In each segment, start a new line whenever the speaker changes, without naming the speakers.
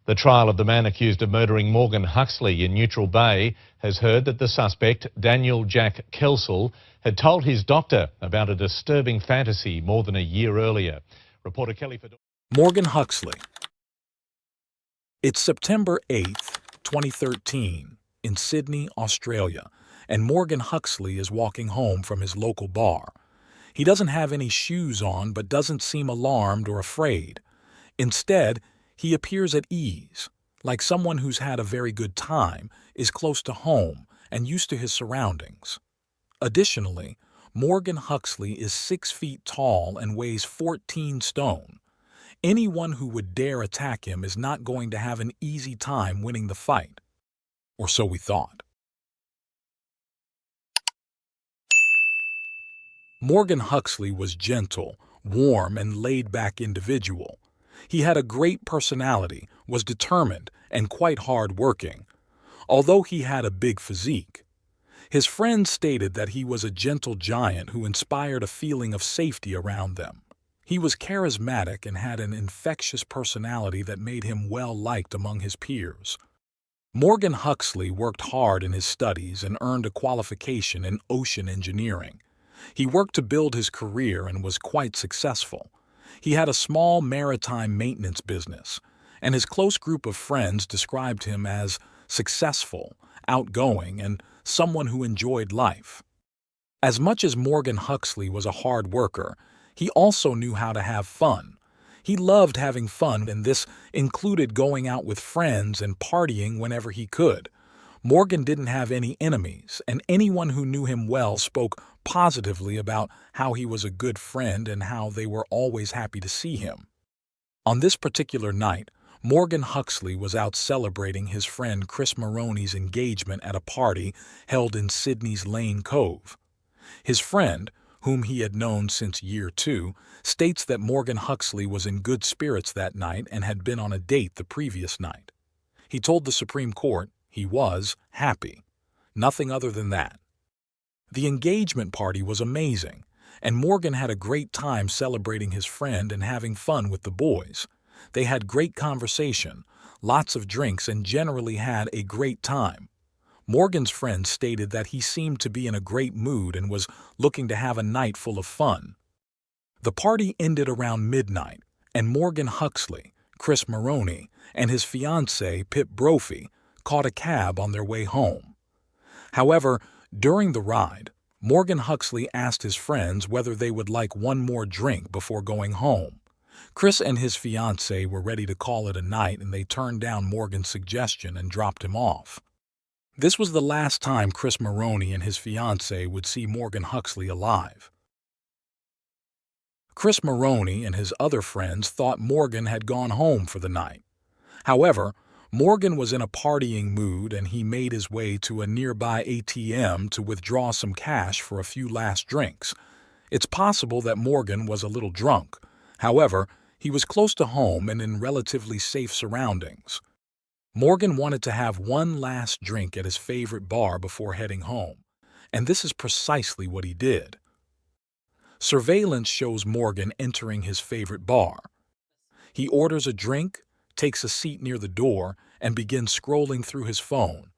The trial of the man accused of murdering Morgan Huxley in Neutral Bay has heard that the suspect, Daniel Jack Kelsall, had told his doctor about a disturbing fantasy more than a year earlier. Reporter Kelly Fedor.
Morgan Huxley. It's September 8th, 2013, in Sydney, Australia, and Morgan Huxley is walking home from his local bar. He doesn't have any shoes on but doesn't seem alarmed or afraid. Instead, he appears at ease, like someone who's had a very good time, is close to home, and used to his surroundings. Additionally, Morgan Huxley is 6 feet tall and weighs 14 stone. Anyone who would dare attack him is not going to have an easy time winning the fight. Or so we thought. Morgan Huxley was gentle, warm, and laid-back individual. He had a great personality, was determined, and quite hard-working, although he had a big physique. His friends stated that he was a gentle giant who inspired a feeling of safety around them. He was charismatic and had an infectious personality that made him well-liked among his peers. Morgan Huxley worked hard in his studies and earned a qualification in ocean engineering. He worked to build his career and was quite successful. He had a small maritime maintenance business, and his close group of friends described him as successful, outgoing, and someone who enjoyed life. As much as Morgan Huxley was a hard worker, he also knew how to have fun. He loved having fun, and this included going out with friends and partying whenever he could. Morgan didn't have any enemies, and anyone who knew him well spoke positively about how he was a good friend and how they were always happy to see him. On this particular night, Morgan Huxley was out celebrating his friend Chris Maroney's engagement at a party held in Sydney's Lane Cove. His friend, whom he had known since year 2, states that Morgan Huxley was in good spirits that night and had been on a date the previous night. He told the Supreme Court he was happy. Nothing other than that. The engagement party was amazing, and Morgan had a great time celebrating his friend and having fun with the boys. They had great conversation, lots of drinks, and generally had a great time. Morgan's friends stated that he seemed to be in a great mood and was looking to have a night full of fun. The party ended around midnight, and Morgan Huxley, Chris Maroney, and his fiancée, Pip Brophy, caught a cab on their way home. However, during the ride, Morgan Huxley asked his friends whether they would like one more drink before going home. Chris and his fiancée were ready to call it a night, and they turned down Morgan's suggestion and dropped him off. This was the last time Chris Maroney and his fiancée would see Morgan Huxley alive. Chris Maroney and his other friends thought Morgan had gone home for the night. However, Morgan was in a partying mood, and he made his way to a nearby ATM to withdraw some cash for a few last drinks. It's possible that Morgan was a little drunk. However, he was close to home and in relatively safe surroundings. Morgan wanted to have one last drink at his favorite bar before heading home, and this is precisely what he did. Surveillance shows Morgan entering his favorite bar. He orders a drink, takes a seat near the door, and begins scrolling through his phone.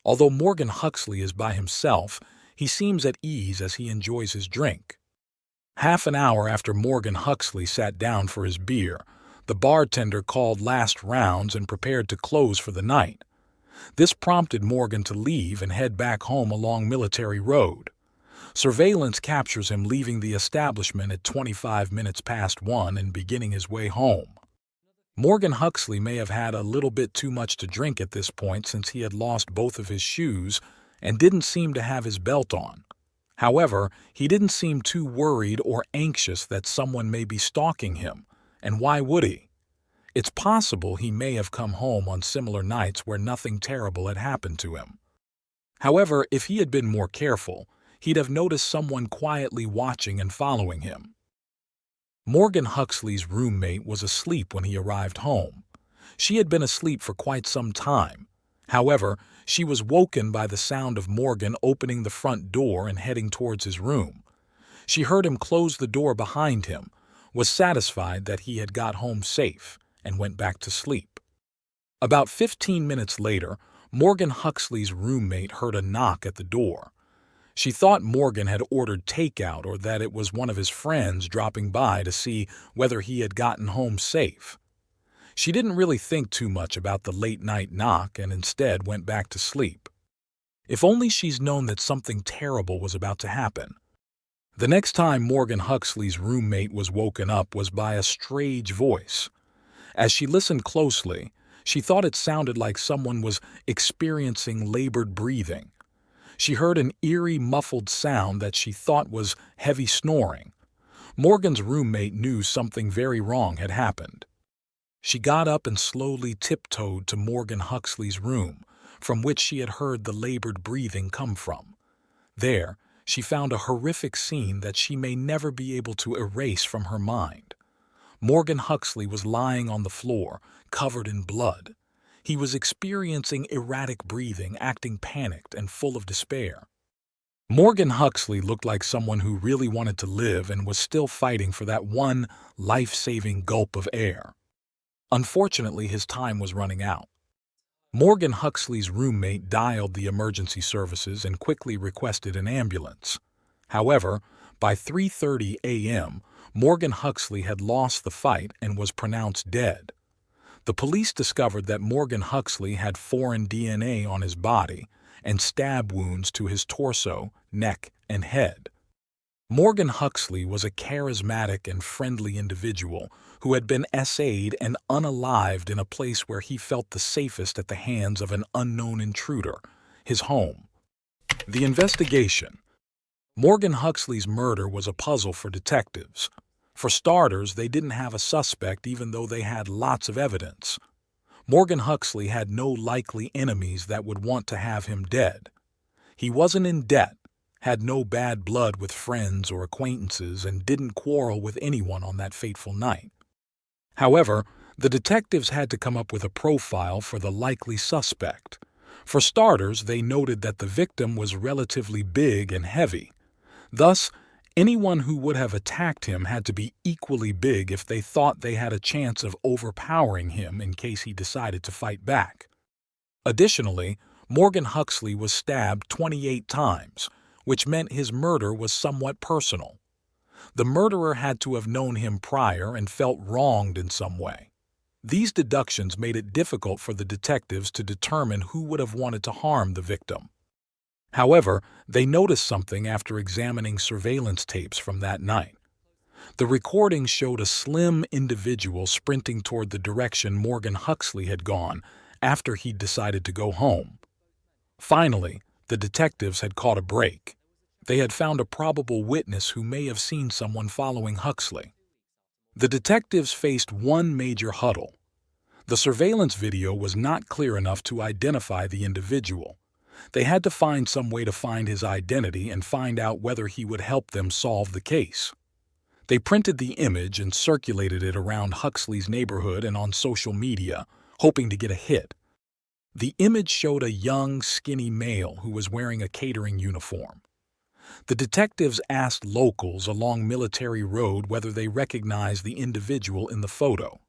Although Morgan Huxley is by himself, he seems at ease as he enjoys his drink. Half an hour after Morgan Huxley sat down for his beer, the bartender called last rounds and prepared to close for the night. This prompted Morgan to leave and head back home along Military Road. Surveillance captures him leaving the establishment at 25 minutes past 1 and beginning his way home. Morgan Huxley may have had a little bit too much to drink at this point, since he had lost both of his shoes and didn't seem to have his belt on. However, he didn't seem too worried or anxious that someone may be stalking him, and why would he? It's possible he may have come home on similar nights where nothing terrible had happened to him. However, if he had been more careful, he'd have noticed someone quietly watching and following him. Morgan Huxley's roommate was asleep when he arrived home. She had been asleep for quite some time. However, she was woken by the sound of Morgan opening the front door and heading towards his room. She heard him close the door behind him, was satisfied that he had got home safe, and went back to sleep. About 15 minutes later, Morgan Huxley's roommate heard a knock at the door. She thought Morgan had ordered takeout or that it was one of his friends dropping by to see whether he had gotten home safe. She didn't really think too much about the late-night knock and instead went back to sleep. If only she's known that something terrible was about to happen. The next time Morgan Huxley's roommate was woken up was by a strange voice. As she listened closely, she thought it sounded like someone was experiencing labored breathing. She heard an eerie, muffled sound that she thought was heavy snoring. Morgan's roommate knew something very wrong had happened. She got up and slowly tiptoed to Morgan Huxley's room, from which she had heard the labored breathing come from. There, she found a horrific scene that she may never be able to erase from her mind. Morgan Huxley was lying on the floor, covered in blood. He was experiencing erratic breathing, acting panicked and full of despair. Morgan Huxley looked like someone who really wanted to live and was still fighting for that one life-saving gulp of air. Unfortunately, his time was running out. Morgan Huxley's roommate dialed the emergency services and quickly requested an ambulance. However, by 3:30 a.m., Morgan Huxley had lost the fight and was pronounced dead. The police discovered that Morgan Huxley had foreign DNA on his body and stab wounds to his torso, neck, and head. Morgan Huxley was a charismatic and friendly individual who had been SA'd and unalived in a place where he felt the safest at the hands of an unknown intruder, his home. The investigation. Morgan Huxley's murder was a puzzle for detectives. For starters, they didn't have a suspect even though they had lots of evidence. Morgan Huxley had no likely enemies that would want to have him dead. He wasn't in debt, had no bad blood with friends or acquaintances, and didn't quarrel with anyone on that fateful night. However, the detectives had to come up with a profile for the likely suspect. For starters, they noted that the victim was relatively big and heavy. Thus, anyone who would have attacked him had to be equally big if they thought they had a chance of overpowering him in case he decided to fight back. Additionally, Morgan Huxley was stabbed 28 times, which meant his murder was somewhat personal. The murderer had to have known him prior and felt wronged in some way. These deductions made it difficult for the detectives to determine who would have wanted to harm the victim. However, they noticed something after examining surveillance tapes from that night. The recording showed a slim individual sprinting toward the direction Morgan Huxley had gone after he'd decided to go home. Finally, the detectives had caught a break. They had found a probable witness who may have seen someone following Huxley. The detectives faced one major hurdle. The surveillance video was not clear enough to identify the individual. They had to find some way to find his identity and find out whether he would help them solve the case. They printed the image and circulated it around Huxley's neighborhood and on social media, hoping to get a hit. The image showed a young, skinny male who was wearing a catering uniform. The detectives asked locals along Military Road whether they recognized the individual in the photo.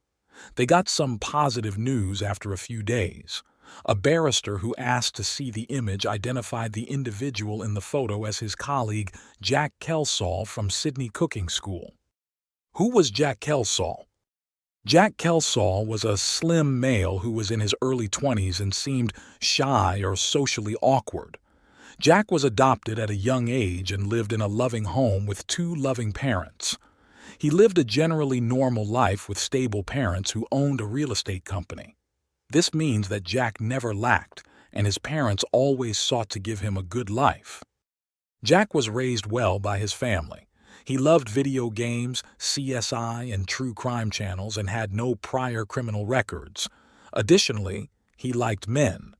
They got some positive news after a few days. A barrister who asked to see the image identified the individual in the photo as his colleague Jack Kelsall from Sydney Cooking School. Who was Jack Kelsall? Jack Kelsall was a slim male who was in his early 20s and seemed shy or socially awkward. Jack was adopted at a young age and lived in a loving home with two loving parents. He lived a generally normal life with stable parents who owned a real estate company. This means that Jack never lacked, and his parents always sought to give him a good life. Jack was raised well by his family. He loved video games, CSI, and true crime channels and had no prior criminal records. Additionally, he liked men.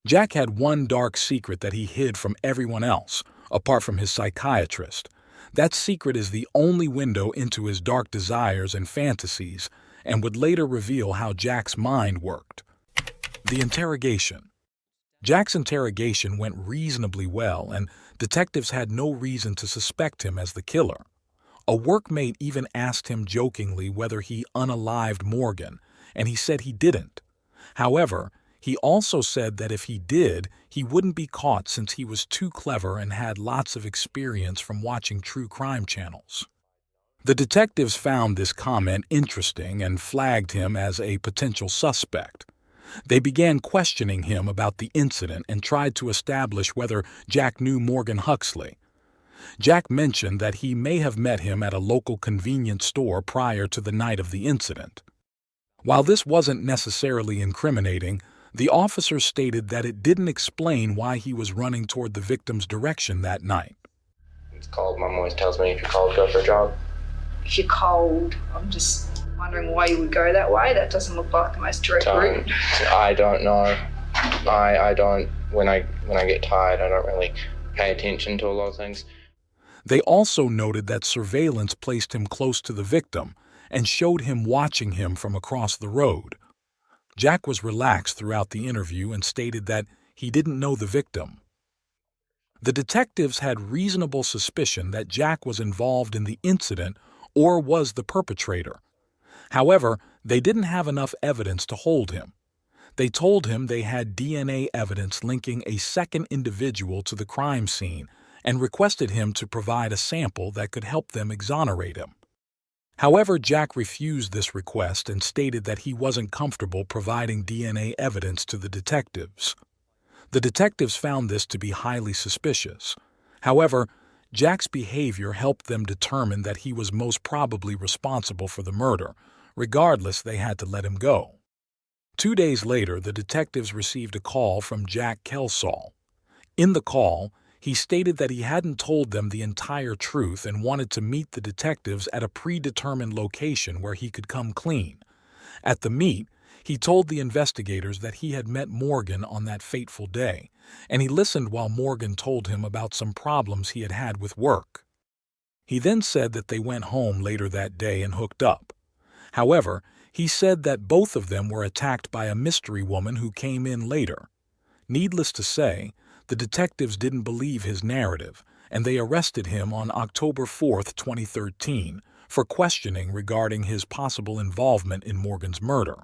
Jack had one dark secret that he hid from everyone else, apart from his psychiatrist. That secret is the only window into his dark desires and fantasies, and would later reveal how Jack's mind worked. The interrogation. Jack's interrogation went reasonably well, and detectives had no reason to suspect him as the killer. A workmate even asked him jokingly whether he unalived Morgan, and he said he didn't. However, he also said that if he did, he wouldn't be caught since he was too clever and had lots of experience from watching true crime channels. The detectives found this comment interesting and flagged him as a potential suspect. They began questioning him about the incident and tried to establish whether Jack knew Morgan Huxley. Jack mentioned that he may have met him at a local convenience store prior to the night of the incident. While this wasn't necessarily incriminating, the officer stated that it didn't explain why he was running toward the victim's direction that night.
It's cold. Mum always tells me if you're cold, go for a jog.
If you're cold, I'm just wondering why you would go that way. That doesn't look like the most direct route.
I don't know. I don't. When I get tired, I don't really pay attention to a lot of things.
They also noted that surveillance placed him close to the victim and showed him watching him from across the road. Jack was relaxed throughout the interview and stated that he didn't know the victim. The detectives had reasonable suspicion that Jack was involved in the incident or was the perpetrator. However, they didn't have enough evidence to hold him. They told him they had DNA evidence linking a second individual to the crime scene and requested him to provide a sample that could help them exonerate him. However, Jack refused this request and stated that he wasn't comfortable providing DNA evidence to the detectives. The detectives found this to be highly suspicious. However, Jack's behavior helped them determine that he was most probably responsible for the murder. Regardless, they had to let him go. 2 days later, the detectives received a call from Jack Kelsall. In the call, he stated that he hadn't told them the entire truth and wanted to meet the detectives at a predetermined location where he could come clean. At the meet, he told the investigators that he had met Morgan on that fateful day, and he listened while Morgan told him about some problems he had had with work. He then said that they went home later that day and hooked up. However, he said that both of them were attacked by a mystery woman who came in later. Needless to say, the detectives didn't believe his narrative, and they arrested him on October 4, 2013, for questioning regarding his possible involvement in Morgan's murder.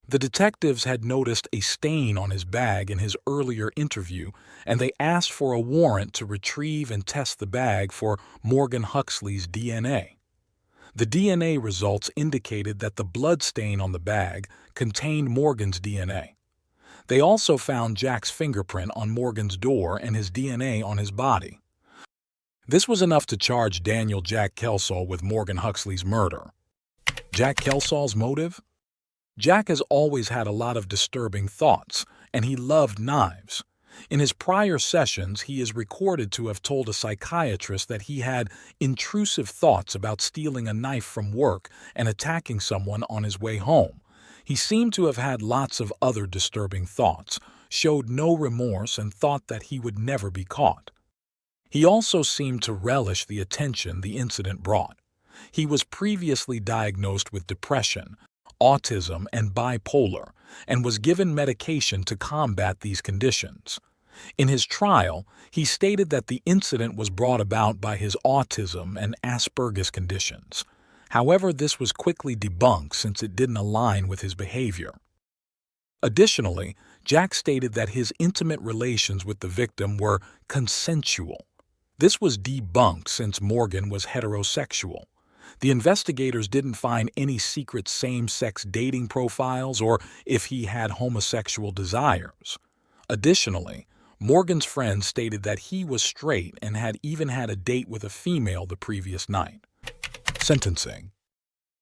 The detectives had noticed a stain on his bag in his earlier interview, and they asked for a warrant to retrieve and test the bag for Morgan Huxley's DNA. The DNA results indicated that the blood stain on the bag contained Morgan's DNA. They also found Jack's fingerprint on Morgan's door and his DNA on his body. This was enough to charge Daniel Jack Kelsall with Morgan Huxley's murder. Jack Kelsall's motive? Jack has always had a lot of disturbing thoughts, and he loved knives. In his prior sessions, he is recorded to have told a psychiatrist that he had intrusive thoughts about stealing a knife from work and attacking someone on his way home. He seemed to have had lots of other disturbing thoughts, showed no remorse, and thought that he would never be caught. He also seemed to relish the attention the incident brought. He was previously diagnosed with depression, autism, and bipolar, and was given medication to combat these conditions. In his trial, he stated that the incident was brought about by his autism and Asperger's conditions. However, this was quickly debunked since it didn't align with his behavior. Additionally, Jack stated that his intimate relations with the victim were consensual. This was debunked since Morgan was heterosexual. The investigators didn't find any secret same-sex dating profiles or if he had homosexual desires. Additionally, Morgan's friend stated that he was straight and had even had a date with a female the previous night. Sentencing.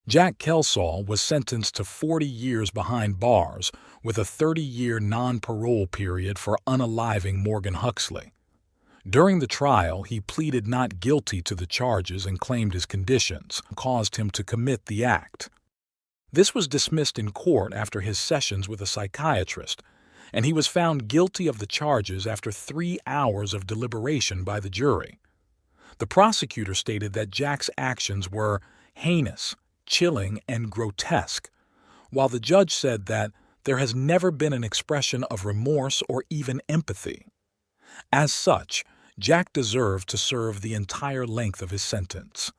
Jack Kelsall was sentenced to 40 years behind bars with a 30-year non-parole period for unaliving Morgan Huxley. During the trial, he pleaded not guilty to the charges and claimed his conditions caused him to commit the act. This was dismissed in court after his sessions with a psychiatrist, and he was found guilty of the charges after 3 hours of deliberation by the jury. The prosecutor stated that Jack's actions were heinous, chilling, and grotesque, while the judge said that there has never been an expression of remorse or even empathy. As such, Jack deserved to serve the entire length of his sentence.